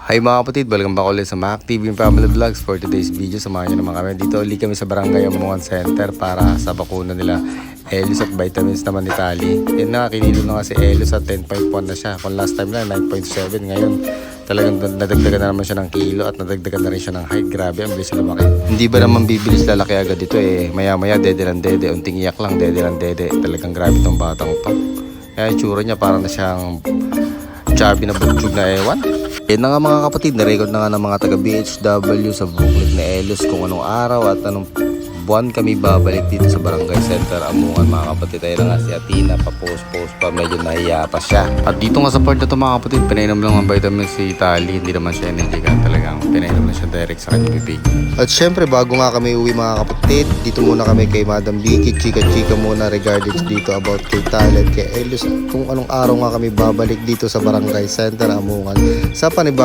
Hi mga kapatid, welcome back ulit sa Mac TV Family Vlogs. For today's video, samahan nyo naman kami. Dito ulit kami sa Barangay Amungan Center para sa bakuna nila Elios at vitamins naman ni Tali. Yan na, kinilo na kasi Elios at 10.1 na siya. Kung last time lang, 9.7. Ngayon, talagang nadagdagan na naman siya ng kilo at nadagdagan na rin siya ng height. Grabe, ang bilis lumaki. Hindi ba naman bibilis lalaki agad dito eh. Maya maya, dede lang dede. Unting iyak lang, dede lang dede. Talagang grabe tong batang to. Kaya yung tsura niya parang na siyang chubby na bunchug na ewan. Yan na nga mga kapatid, na-record na nga ng mga taga BHW sa booklet ni Elios kung anong araw at anong buwan kami babalik dito sa Barangay Center Amungan mga kapatid. Ayun na nga si Atina, pa-post pa, medyo nahiya pa siya. At dito nga sa part na ito mga kapatid, pinainom lang ang vitamin si Tali, hindi naman siya enerjikan, talagang pinainom na siya direct sa kanyang bibig. At syempre bago nga kami uwi mga kapatid, dito muna kami kay Madam Vicky, chika-chika muna regarding dito about kay Tali at kay Elios kung anong araw nga kami babalik dito sa Barangay Center Amungan sa panibagong